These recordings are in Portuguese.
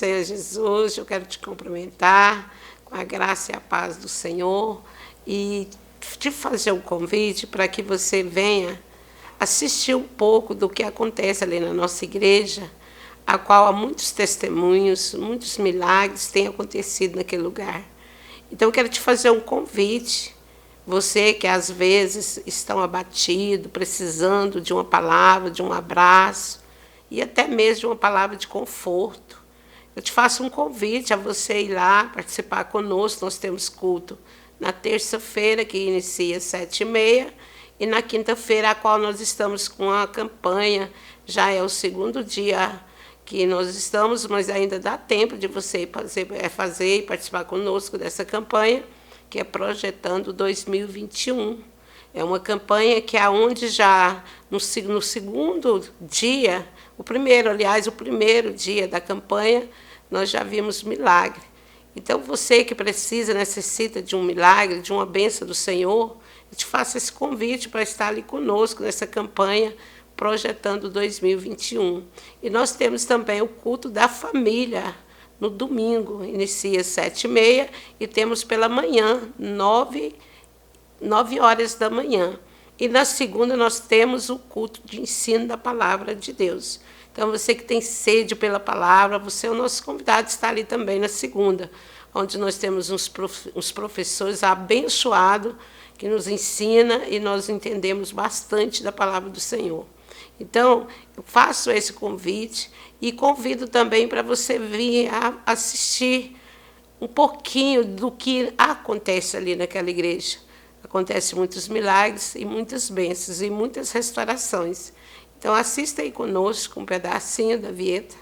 Senhor Jesus, eu quero te cumprimentar com a graça e a paz do Senhor e te fazer um convite para que você venha assistir um pouco do que acontece ali na nossa igreja, a qual há muitos testemunhos, muitos milagres têm acontecido naquele lugar. Então, eu quero te fazer um convite, você que às vezes estão abatido, precisando de uma palavra, de um abraço, e até mesmo de uma palavra de conforto. Eu te faço um convite a você ir lá participar conosco. Nós temos culto na terça-feira, que inicia às 7h30, e na quinta-feira, a qual nós estamos com a campanha. Já é o segundo dia que nós estamos, mas ainda dá tempo de você fazer e participar conosco dessa campanha, que é Projetando 2021. É uma campanha que é onde já no segundo dia, o primeiro dia da campanha, nós já vimos milagre. Então, você que necessita de um milagre, de uma bênção do Senhor, eu te faço esse convite para estar ali conosco nessa campanha, Projetando 2021. E nós temos também o culto da família, no domingo, inicia às 7h30, e temos pela manhã, 9 horas da manhã. E na segunda nós temos o culto de ensino da palavra de Deus. Então, você que tem sede pela palavra, você é o nosso convidado de estar ali também na segunda, onde nós temos uns professores abençoados que nos ensinam e nós entendemos bastante da palavra do Senhor. Então, eu faço esse convite e convido também para você vir assistir um pouquinho do que acontece ali naquela igreja. Acontecem muitos milagres e muitas bênçãos e muitas restaurações. Então, assista aí conosco um pedacinho da vinheta.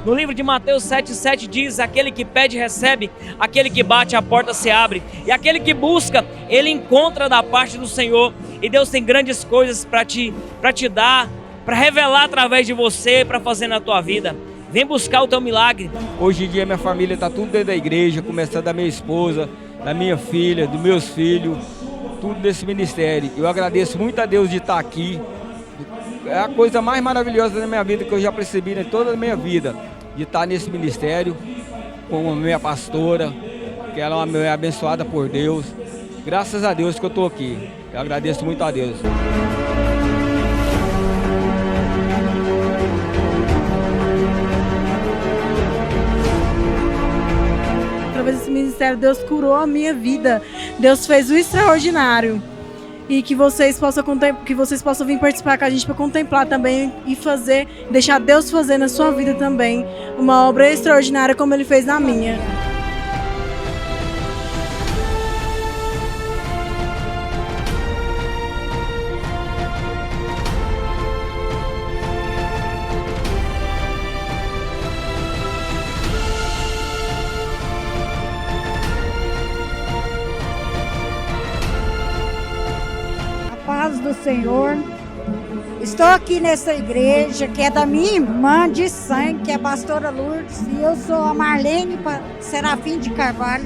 No livro de Mateus 7,7 diz: aquele que pede recebe, aquele que bate a porta se abre, e aquele que busca, ele encontra da parte do Senhor. E Deus tem grandes coisas para te dar, para revelar através de você, para fazer na tua vida. Vem buscar o teu milagre. Hoje em dia minha família está tudo dentro da igreja, começando da minha esposa, da minha filha, dos meus filhos, tudo desse ministério. Eu agradeço muito a Deus de estar aqui. É a coisa mais maravilhosa da minha vida que eu já percebi em toda a minha vida, de estar nesse ministério com a minha pastora, que ela é uma mulher abençoada por Deus. Graças a Deus que eu estou aqui. Eu agradeço muito a Deus. Através desse ministério, Deus curou a minha vida. Deus fez o extraordinário. E que vocês possam vir participar com a gente para contemplar também e deixar Deus fazer na sua vida também uma obra extraordinária como Ele fez na minha. Paz do Senhor. Estou aqui nessa igreja que é da minha irmã de sangue, que é a pastora Lourdes, e eu sou a Marlene Serafim de Carvalho.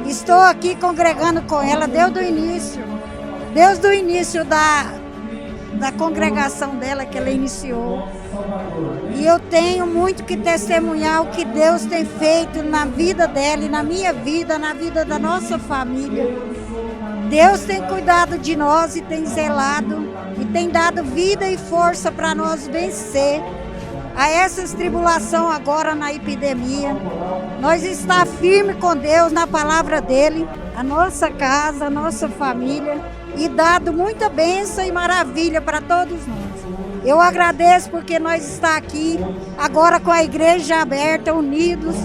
Estou aqui congregando com ela desde o início da congregação dela que ela iniciou. E eu tenho muito que testemunhar o que Deus tem feito na vida dela e na minha vida, na vida da nossa família. Deus tem cuidado de nós e tem zelado e tem dado vida e força para nós vencer a essas tribulações agora na epidemia. Nós está firme com Deus na palavra dele, a nossa casa, a nossa família, e dado muita bênção e maravilha para todos nós. Eu agradeço porque nós está aqui agora com a igreja aberta, unidos,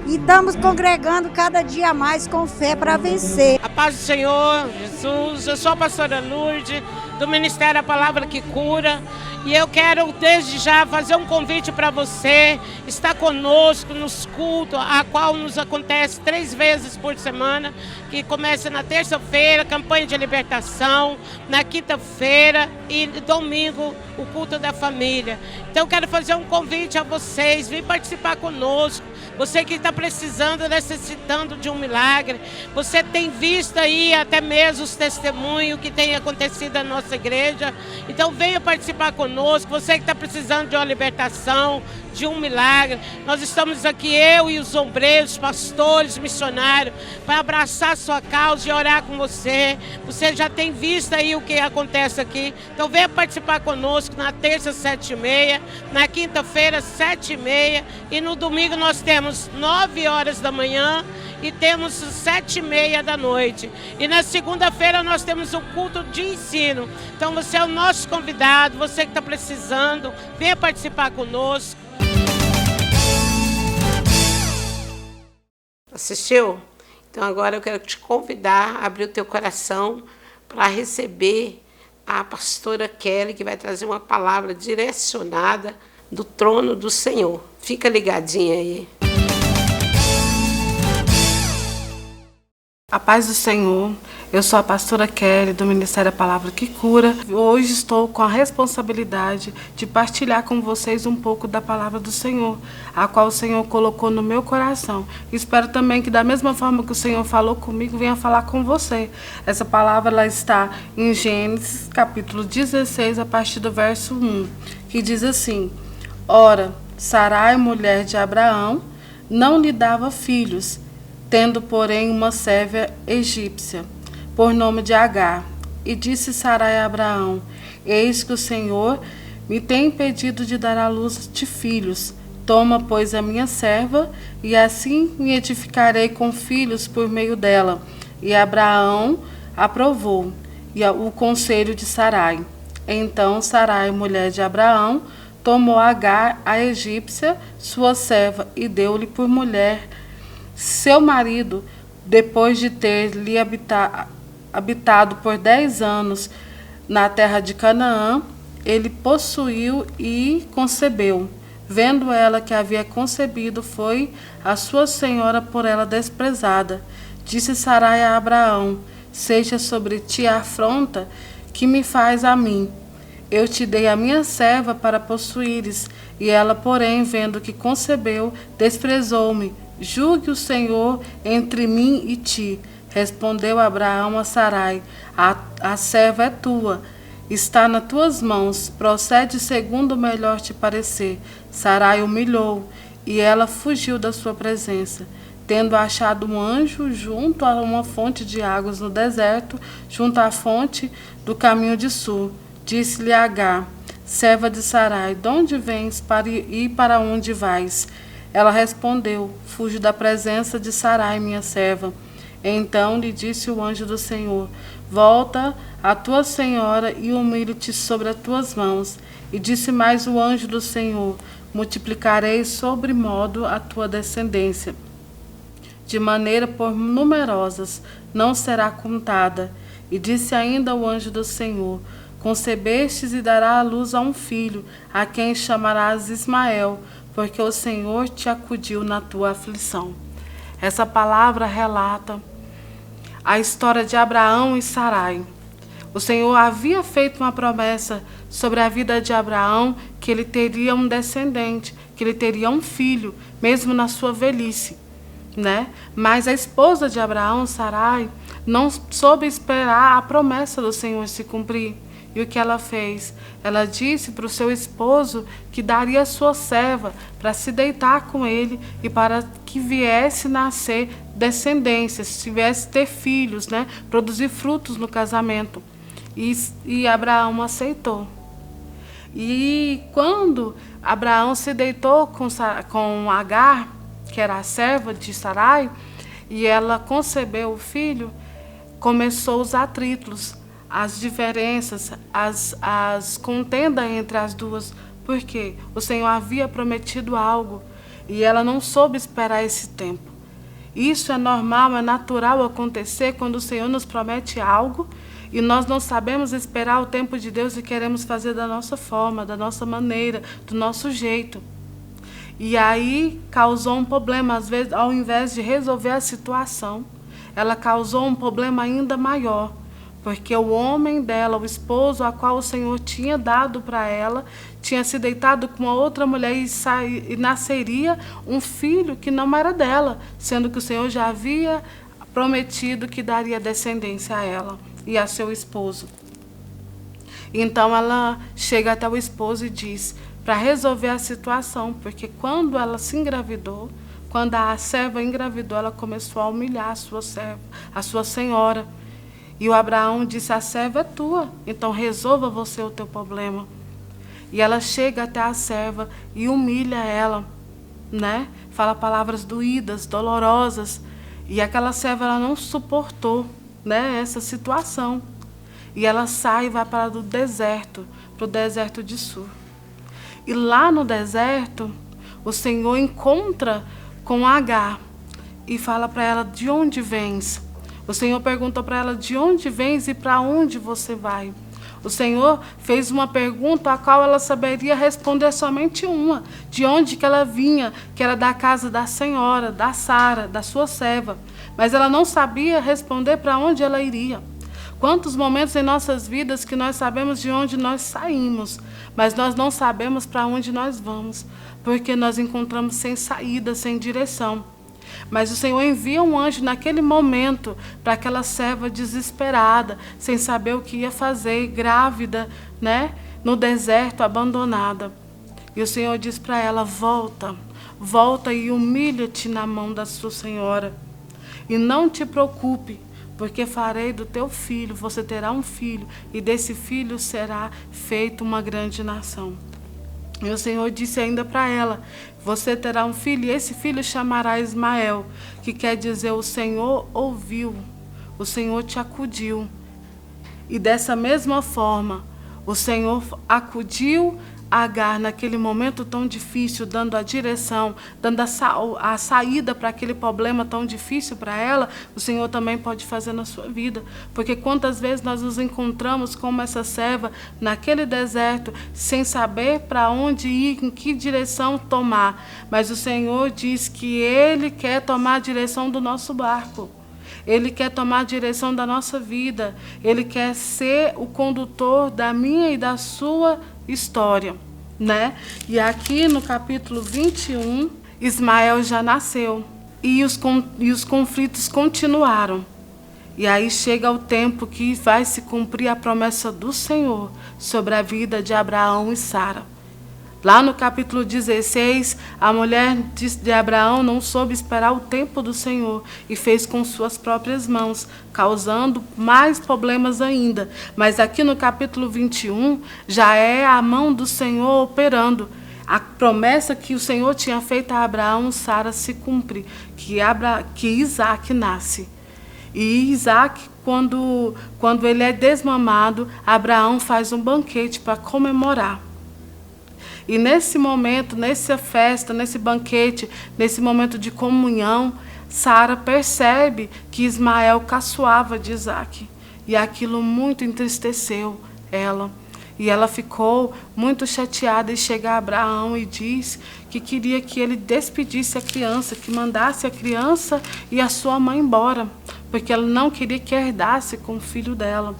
e estamos congregando cada dia mais com fé para vencer. A paz do Senhor, Jesus. Eu sou a pastora Lourdes, do Ministério A Palavra que Cura. E eu quero, desde já, fazer um convite para você estar conosco nos cultos, a qual nos acontece 3 vezes por semana, que começa na terça-feira, campanha de libertação, na quinta-feira e domingo, o culto da família. Então eu quero fazer um convite a vocês, vir participar conosco. Você que está precisando, necessitando de um milagre, você tem visto aí até mesmo os testemunhos que tem acontecido na nossa igreja. Então venha participar conosco, você que está precisando de uma libertação, de um milagre. Nós estamos aqui, eu e os ombreiros, pastores, missionários, para abraçar a sua causa e orar com você. Você já tem visto aí o que acontece aqui. Então venha participar conosco na terça, 7h30, na quinta-feira, 7h30, e no domingo nós temos 9 horas da manhã e temos 7h30 da noite. E na segunda-feira nós temos um culto de ensino. Então você é o nosso convidado, você que está precisando, venha participar conosco. Assistiu? Então agora eu quero te convidar a abrir o teu coração para receber a pastora Kelly, que vai trazer uma palavra direcionada do trono do Senhor. Fica ligadinha aí. A paz do Senhor, eu sou a pastora Kelly, do Ministério A Palavra que Cura. Hoje estou com a responsabilidade de partilhar com vocês um pouco da palavra do Senhor, a qual o Senhor colocou no meu coração. Espero também que da mesma forma que o Senhor falou comigo, venha falar com você. Essa palavra ela está em Gênesis, capítulo 16, a partir do verso 1, que diz assim: Ora, Sarai, mulher de Abraão, não lhe dava filhos, tendo, porém, uma serva egípcia, por nome de Agar. E disse Sarai a Abraão: Eis que o Senhor me tem impedido de dar à luz de filhos. Toma, pois, a minha serva, e assim me edificarei com filhos por meio dela. E Abraão aprovou o conselho de Sarai. Então Sarai, mulher de Abraão, tomou Agar, a egípcia, sua serva, e deu-lhe por mulher. Seu marido, depois de ter lhe habitado por 10 anos na terra de Canaã, ele possuiu e concebeu. Vendo ela que havia concebido, foi a sua senhora por ela desprezada. Disse Sarai a Abraão: Seja sobre ti a afronta que me faz a mim. Eu te dei a minha serva para possuíres. E ela, porém, vendo que concebeu, desprezou-me. Julgue o Senhor entre mim e ti. Respondeu Abraão a Sarai: A serva é tua, está nas tuas mãos, procede segundo o melhor te parecer. Sarai humilhou, e ela fugiu da sua presença. Tendo achado um anjo junto a uma fonte de águas no deserto, junto à fonte do caminho de sul, disse-lhe Agar, serva de Sarai: De onde vens e para onde vais? Ela respondeu: Fujo da presença de Sarai, minha serva. Então lhe disse o anjo do Senhor: Volta a tua senhora e humilhe-te sobre as tuas mãos. E disse mais o anjo do Senhor: Multiplicarei sobremodo a tua descendência, de maneira por numerosas, não será contada. E disse ainda o anjo do Senhor: Concebestes e dará à luz a um filho, a quem chamarás Ismael, porque o Senhor te acudiu na tua aflição. Essa palavra relata a história de Abraão e Sarai. O Senhor havia feito uma promessa sobre a vida de Abraão, que ele teria um descendente, que ele teria um filho, mesmo na sua velhice, né? Mas a esposa de Abraão, Sarai, não soube esperar a promessa do Senhor se cumprir. E o que ela fez? Ela disse para o seu esposo que daria a sua serva para se deitar com ele e para que viesse nascer descendências, viesse ter filhos, né? Produzir frutos no casamento. E Abraão aceitou. E quando Abraão se deitou com Agar, que era a serva de Sarai, e ela concebeu o filho, começou os atritos, as diferenças, as contendas entre as duas, porque o Senhor havia prometido algo. E ela não soube esperar esse tempo. Isso é normal, é natural acontecer quando o Senhor nos promete algo e nós não sabemos esperar o tempo de Deus e queremos fazer da nossa forma, da nossa maneira, do nosso jeito. E aí causou um problema, às vezes, ao invés de resolver a situação, ela causou um problema ainda maior, porque o homem dela, o esposo a qual o Senhor tinha dado para ela, tinha se deitado com uma outra mulher e nasceria um filho que não era dela, sendo que o Senhor já havia prometido que daria descendência a ela e a seu esposo. Então ela chega até o esposo e diz, para resolver a situação, porque quando ela se engravidou, quando a serva engravidou, ela começou a humilhar a sua serva, a sua senhora. E o Abraão disse, a serva é tua, então resolva você o teu problema. E ela chega até a serva e humilha ela, né? Fala palavras doídas, dolorosas. E aquela serva ela não suportou, né, essa situação. E ela sai e vai para o deserto de Sur. E lá no deserto, o Senhor encontra com Agar e fala para ela, de onde vens? O Senhor perguntou para ela, de onde vens e para onde você vai? O Senhor fez uma pergunta a qual ela saberia responder somente uma. De onde que ela vinha, que era da casa da senhora, da Sara, da sua serva. Mas ela não sabia responder para onde ela iria. Quantos momentos em nossas vidas que nós sabemos de onde nós saímos, mas nós não sabemos para onde nós vamos, porque nós encontramos sem saída, sem direção. Mas o Senhor envia um anjo naquele momento para aquela serva desesperada, sem saber o que ia fazer, grávida, né? No deserto, abandonada. E o Senhor diz para ela, volta, volta e humilha-te na mão da sua senhora. E não te preocupe, porque farei do teu filho, você terá um filho, e desse filho será feita uma grande nação. E o Senhor disse ainda para ela, você terá um filho, e esse filho chamará Ismael, que quer dizer, o Senhor ouviu, o Senhor te acudiu. E dessa mesma forma, o Senhor acudiu Agar naquele momento tão difícil, dando a direção, dando a saída para aquele problema tão difícil para ela, o Senhor também pode fazer na sua vida. Porque quantas vezes nós nos encontramos como essa serva naquele deserto, sem saber para onde ir, em que direção tomar. Mas o Senhor diz que Ele quer tomar a direção do nosso barco. Ele quer tomar a direção da nossa vida. Ele quer ser o condutor da minha e da sua história, né? E aqui no capítulo 21, Ismael já nasceu e os conflitos continuaram. E aí chega o tempo que vai se cumprir a promessa do Senhor sobre a vida de Abraão e Sara. Lá no capítulo 16, a mulher de Abraão não soube esperar o tempo do Senhor e fez com suas próprias mãos, causando mais problemas ainda. Mas aqui no capítulo 21, já é a mão do Senhor operando. A promessa que o Senhor tinha feito a Abraão, Sara, se cumpre, que Isaac nasce. E Isaac, quando ele é desmamado, Abraão faz um banquete para comemorar. E nesse momento, nessa festa, nesse banquete, nesse momento de comunhão, Sara percebe que Ismael caçoava de Isaac. E aquilo muito entristeceu ela. E ela ficou muito chateada e chega a Abraão e diz que queria que ele despedisse a criança, que mandasse a criança e a sua mãe embora, porque ela não queria que herdasse com o filho dela.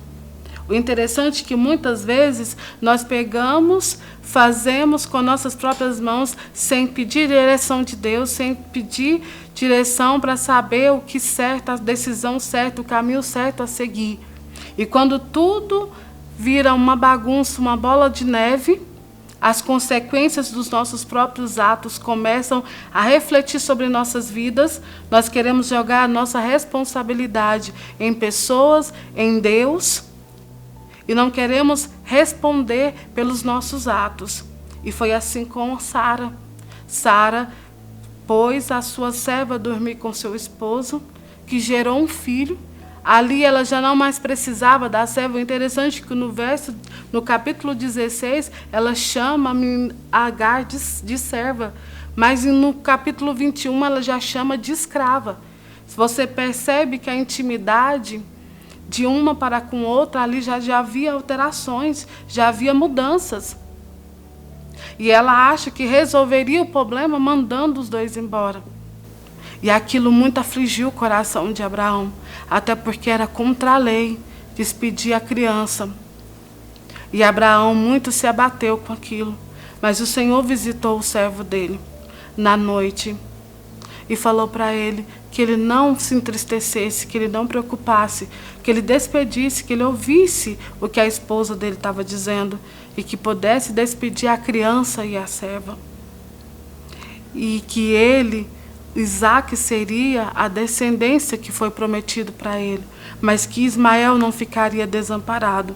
O interessante é que muitas vezes nós pegamos, fazemos com nossas próprias mãos, sem pedir direção de Deus, sem pedir direção para saber o que certo, a decisão certa, o caminho certo a seguir. E quando tudo vira uma bagunça, uma bola de neve, as consequências dos nossos próprios atos começam a refletir sobre nossas vidas. Nós queremos jogar a nossa responsabilidade em pessoas, em Deus, e não queremos responder pelos nossos atos. E foi assim com Sara. Sara pôs a sua serva a dormir com seu esposo, que gerou um filho, Ali ela já não mais precisava da serva. O interessante é que no capítulo 16, ela chama Agar de serva. Mas no capítulo 21, ela já chama de escrava. Você percebe que a intimidade de uma para com outra, ali já havia alterações, já havia mudanças. E ela acha que resolveria o problema mandando os dois embora. E aquilo muito afligiu o coração de Abraão, até porque era contra a lei despedir a criança. E Abraão muito se abateu com aquilo. Mas o Senhor visitou o servo dele na noite e falou para ele que ele não se entristecesse, que ele não preocupasse, que ele despedisse, que ele ouvisse o que a esposa dele estava dizendo e que pudesse despedir a criança e a serva. E que Isaac seria a descendência que foi prometido para ele, mas que Ismael não ficaria desamparado.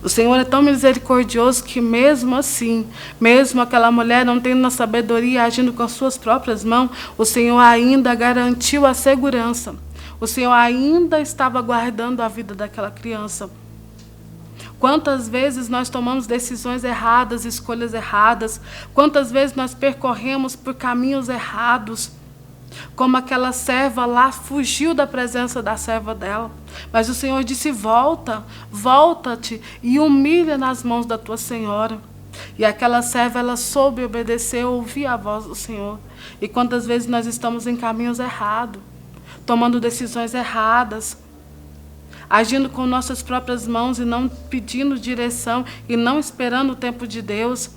O Senhor é tão misericordioso que mesmo assim, mesmo aquela mulher não tendo a sabedoria, agindo com as suas próprias mãos, o Senhor ainda garantiu a segurança. O Senhor ainda estava guardando a vida daquela criança. Quantas vezes nós tomamos decisões erradas, escolhas erradas, quantas vezes nós percorremos por caminhos errados, como aquela serva lá fugiu da presença da serva dela. Mas o Senhor disse, volta-te e humilha nas mãos da tua senhora. E aquela serva, ela soube obedecer, ouvir a voz do Senhor. E quantas vezes nós estamos em caminhos errados, tomando decisões erradas, agindo com nossas próprias mãos e não pedindo direção e não esperando o tempo de Deus.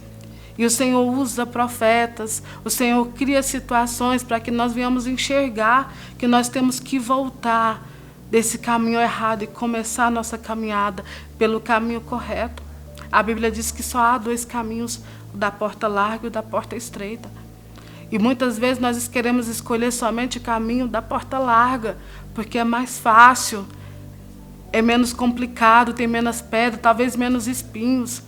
E o Senhor usa profetas, o Senhor cria situações para que nós venhamos enxergar que nós temos que voltar desse caminho errado e começar a nossa caminhada pelo caminho correto. A Bíblia diz que só há dois caminhos, o da porta larga e o da porta estreita. E muitas vezes nós queremos escolher somente o caminho da porta larga, porque é mais fácil, é menos complicado, tem menos pedra, talvez menos espinhos.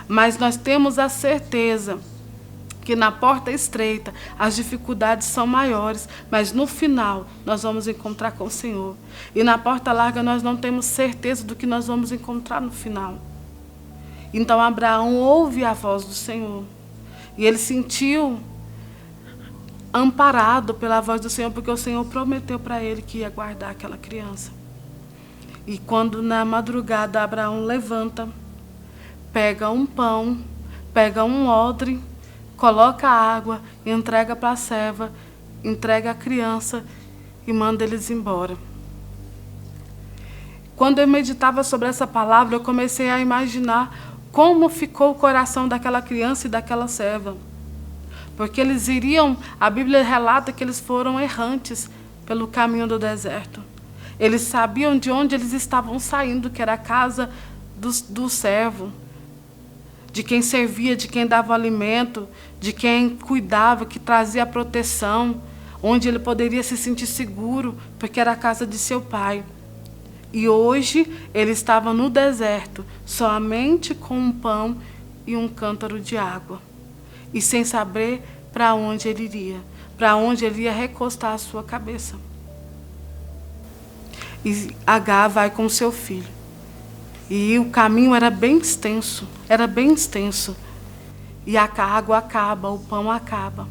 Mas nós temos a certeza que na porta estreita as dificuldades são maiores, mas no final nós vamos encontrar com o Senhor. E na porta larga nós não temos certeza do que nós vamos encontrar no final. Então Abraão ouve a voz do Senhor. E ele sentiu amparado pela voz do Senhor, porque o Senhor prometeu para ele que ia guardar aquela criança. E quando na madrugada Abraão levanta, pega um pão, pega um odre, coloca água, entrega para a serva, entrega a criança e manda eles embora. Quando eu meditava sobre essa palavra, eu comecei a imaginar como ficou o coração daquela criança e daquela serva. Porque eles iriam, a Bíblia relata que eles foram errantes pelo caminho do deserto. Eles sabiam de onde eles estavam saindo, que era a casa do servo, de quem servia, de quem dava alimento, de quem cuidava, que trazia proteção, onde ele poderia se sentir seguro, porque era a casa de seu pai. E hoje ele estava no deserto, somente com um pão e um cântaro de água, e sem saber para onde ele iria, para onde ele ia recostar a sua cabeça. E Agar vai com seu filho. E o caminho era bem extenso, E a água acaba, o pão acaba.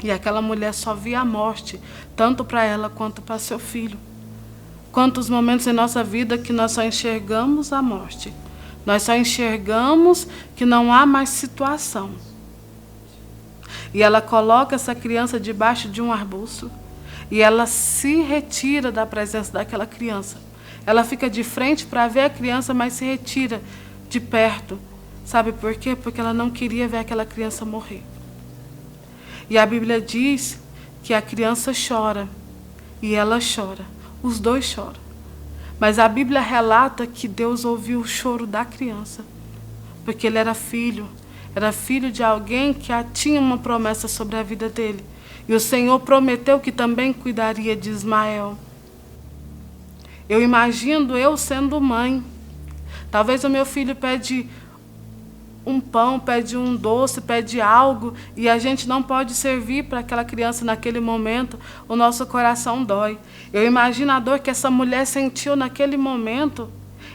E aquela mulher só via a morte, tanto para ela quanto para seu filho. Quantos momentos em nossa vida que nós só enxergamos a morte. Nós só enxergamos que não há mais situação. E ela coloca essa criança debaixo de um arbusto. E ela se retira da presença daquela criança. Ela fica de frente para ver a criança, mas se retira de perto. Sabe por quê? Porque ela não queria ver aquela criança morrer. E a Bíblia diz que a criança chora e ela chora. Os dois choram. Mas a Bíblia relata que Deus ouviu o choro da criança, porque ele era filho de alguém que tinha uma promessa sobre a vida dele. E o Senhor prometeu que também cuidaria de Ismael. Eu imagino eu sendo mãe. Talvez o meu filho pede um pão, pede um doce, pede algo, e a gente não pode servir para aquela criança naquele momento, o nosso coração dói. Eu imagino a dor que essa mulher sentiu naquele momento,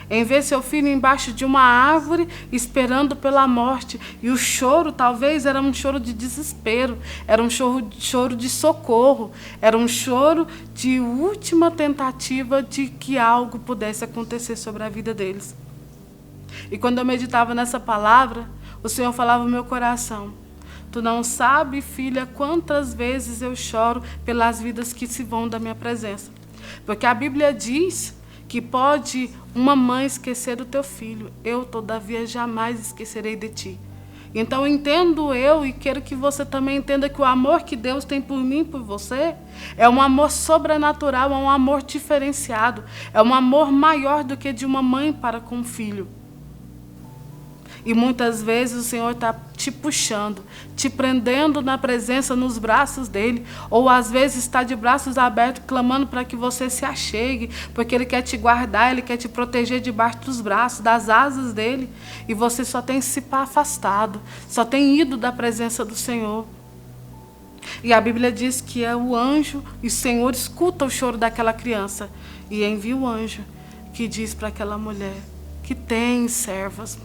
em ver seu filho embaixo de uma árvore, esperando pela morte. E o choro, talvez, era um choro de desespero, era um choro de socorro, era um choro de última tentativa de que algo pudesse acontecer sobre a vida deles. E quando eu meditava nessa palavra, o Senhor falava no meu coração: tu não sabe, filha, quantas vezes eu choro pelas vidas que se vão da minha presença. Porque a Bíblia diz que pode uma mãe esquecer do teu filho, eu, todavia, jamais esquecerei de ti. Então, entendo eu e quero que você também entenda que o amor que Deus tem por mim e por você é um amor sobrenatural, é um amor diferenciado, é um amor maior do que de uma mãe para com o filho. E muitas vezes o Senhor está te puxando, te prendendo na presença, nos braços dEle. Ou às vezes está de braços abertos, clamando para que você se achegue, porque Ele quer te guardar, Ele quer te proteger debaixo dos braços, das asas dEle. E você só tem se afastado, só tem ido da presença do Senhor. E a Bíblia diz que é o anjo, e o Senhor escuta o choro daquela criança. E envia o anjo que diz para aquela mulher que tem servas.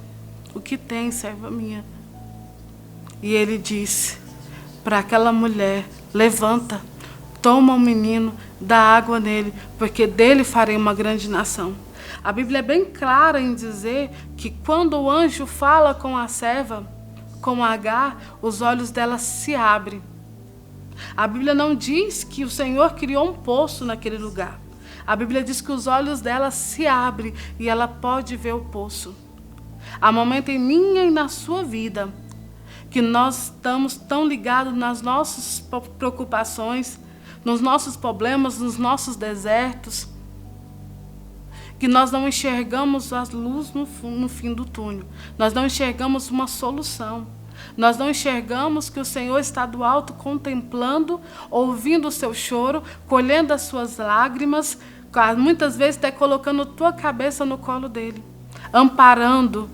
O que tem, serva minha? E ele disse para aquela mulher: levanta, toma o menino, dá água nele, porque dele farei uma grande nação. A Bíblia é bem clara em dizer que quando o anjo fala com a serva, com Agar, os olhos dela se abrem. A Bíblia não diz que o Senhor criou um poço naquele lugar. A Bíblia diz que os olhos dela se abrem e ela pode ver o poço. Há momento em minha e na sua vida que nós estamos tão ligados nas nossas preocupações, nos nossos problemas, nos nossos desertos, que nós não enxergamos a luz no fim do túnel. Nós não enxergamos uma solução. Nós não enxergamos que o Senhor está do alto contemplando, ouvindo o seu choro, colhendo as suas lágrimas, muitas vezes até colocando a tua cabeça no colo dele, amparando,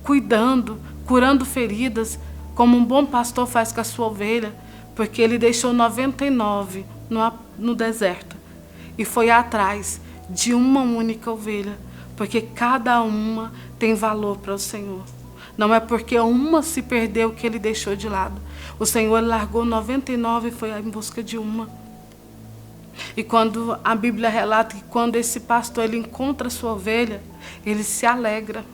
cuidando, curando feridas, como um bom pastor faz com a sua ovelha, porque ele deixou 99 no deserto e foi atrás de uma única ovelha, porque cada uma tem valor para o Senhor. Não é porque uma se perdeu que ele deixou de lado. O Senhor largou 99 e foi em busca de uma. E quando a Bíblia relata que quando esse pastor ele encontra a sua ovelha, ele se alegra.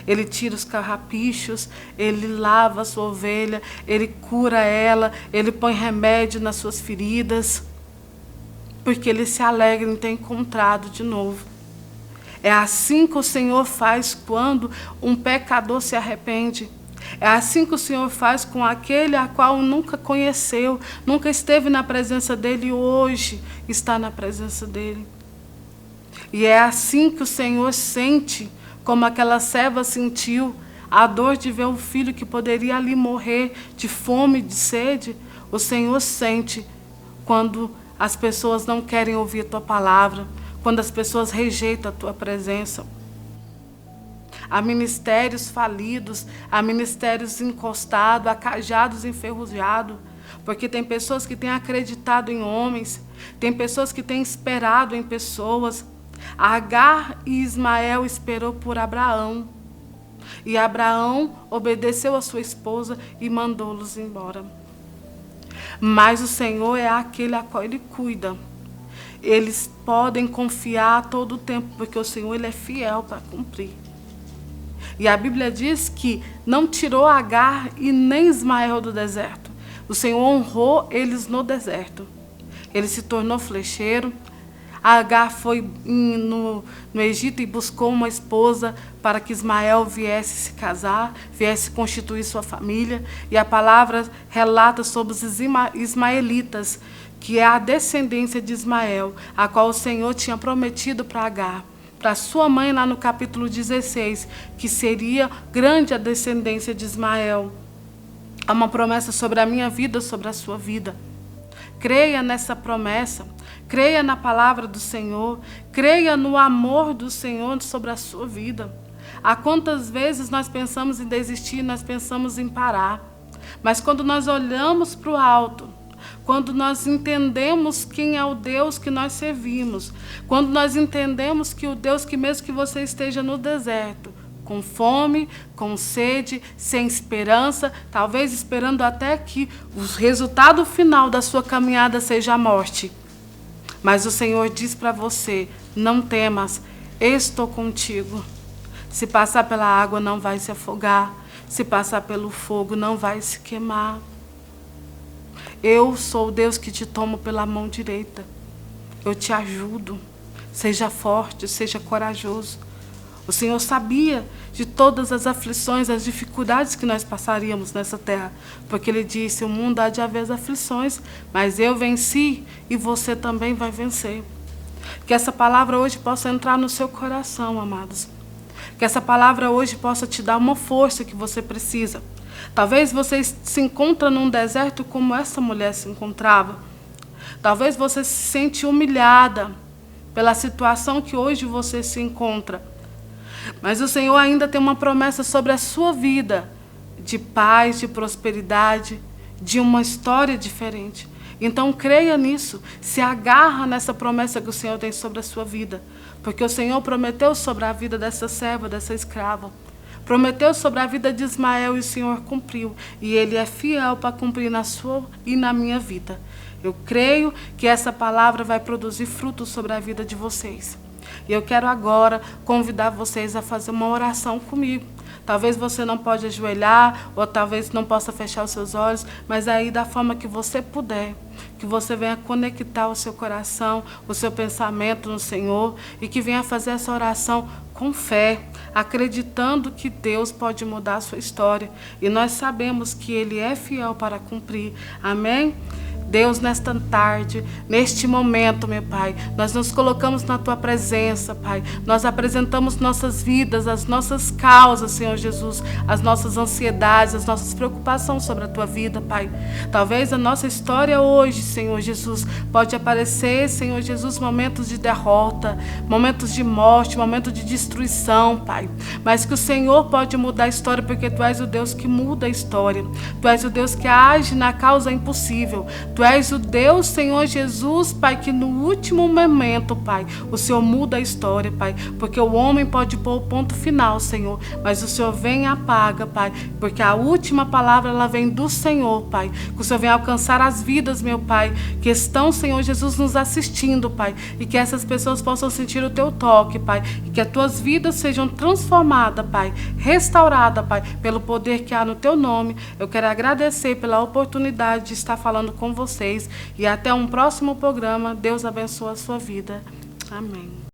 Ele tira os carrapichos, ele lava a sua ovelha, ele cura ela, ele põe remédio nas suas feridas, porque ele se alegra em ter encontrado de novo. É assim que o Senhor faz quando um pecador se arrepende. É assim que o Senhor faz com aquele a qual nunca conheceu, nunca esteve na presença dele e hoje está na presença dele. E é assim que o Senhor sente, como aquela serva sentiu, a dor de ver um filho que poderia ali morrer de fome, de sede. O Senhor sente quando as pessoas não querem ouvir a tua palavra, quando as pessoas rejeitam a tua presença. Há ministérios falidos, há ministérios encostados, há cajados enferrujados, porque tem pessoas que têm acreditado em homens, tem pessoas que têm esperado em pessoas. Agar e Ismael esperou por Abraão. E Abraão obedeceu a sua esposa e mandou-los embora. Mas o Senhor é aquele a qual Ele cuida. Eles podem confiar a todo tempo, porque o Senhor ele é fiel para cumprir. E a Bíblia diz que não tirou Agar e nem Ismael do deserto. O Senhor honrou eles no deserto. Ele se tornou flecheiro. Agar foi no Egito e buscou uma esposa para que Ismael viesse se casar, viesse constituir sua família. E a palavra relata sobre os ismaelitas, que é a descendência de Ismael, a qual o Senhor tinha prometido para Agar, para sua mãe lá no capítulo 16, que seria grande a descendência de Ismael. Há uma promessa sobre a minha vida, sobre a sua vida. Creia nessa promessa. Creia na palavra do Senhor, creia no amor do Senhor sobre a sua vida. Há quantas vezes nós pensamos em desistir, nós pensamos em parar. Mas quando nós olhamos para o alto, quando nós entendemos quem é o Deus que nós servimos, quando nós entendemos que o Deus que mesmo que você esteja no deserto, com fome, com sede, sem esperança, talvez esperando até que o resultado final da sua caminhada seja a morte. Mas o Senhor diz para você, não temas, estou contigo. Se passar pela água não vai se afogar, se passar pelo fogo não vai se queimar. Eu sou o Deus que te tomo pela mão direita. Eu te ajudo. Seja forte, seja corajoso. O Senhor sabia de todas as aflições, as dificuldades que nós passaríamos nessa terra. Porque Ele disse, o mundo há de haver as aflições, mas eu venci e você também vai vencer. Que essa palavra hoje possa entrar no seu coração, amados. Que essa palavra hoje possa te dar uma força que você precisa. Talvez você se encontre num deserto como essa mulher se encontrava. Talvez você se sente humilhada pela situação que hoje você se encontra. Mas o Senhor ainda tem uma promessa sobre a sua vida, de paz, de prosperidade, de uma história diferente. Então creia nisso, se agarra nessa promessa que o Senhor tem sobre a sua vida. Porque o Senhor prometeu sobre a vida dessa serva, dessa escrava. Prometeu sobre a vida de Ismael e o Senhor cumpriu. E Ele é fiel para cumprir na sua e na minha vida. Eu creio que essa palavra vai produzir frutos sobre a vida de vocês. E eu quero agora convidar vocês a fazer uma oração comigo. Talvez você não pode ajoelhar, ou talvez não possa fechar os seus olhos, mas aí da forma que você puder, que você venha conectar o seu coração, o seu pensamento no Senhor, e que venha fazer essa oração com fé, acreditando que Deus pode mudar a sua história. E nós sabemos que Ele é fiel para cumprir. Amém? Deus, nesta tarde, neste momento, meu Pai, nós nos colocamos na Tua presença, Pai. Nós apresentamos nossas vidas, as nossas causas, Senhor Jesus, as nossas ansiedades, as nossas preocupações sobre a Tua vida, Pai. Talvez a nossa história hoje, Senhor Jesus, pode aparecer, Senhor Jesus, momentos de derrota, momentos de morte, momentos de destruição, Pai. Mas que o Senhor pode mudar a história, porque Tu és o Deus que muda a história. Tu és o Deus que age na causa impossível. Tu és o Deus, Senhor Jesus, Pai, que no último momento, Pai, o Senhor muda a história, Pai, porque o homem pode pôr o ponto final, Senhor, mas o Senhor vem e apaga, Pai, porque a última palavra, ela vem do Senhor, Pai, que o Senhor vem alcançar as vidas, meu Pai, que estão, Senhor Jesus, nos assistindo, Pai, e que essas pessoas possam sentir o Teu toque, Pai, e que as Tuas vidas sejam transformadas, Pai, restauradas, Pai, pelo poder que há no Teu nome. Eu quero agradecer pela oportunidade de estar falando com vocês. E até um próximo programa. Deus abençoe a sua vida. Amém.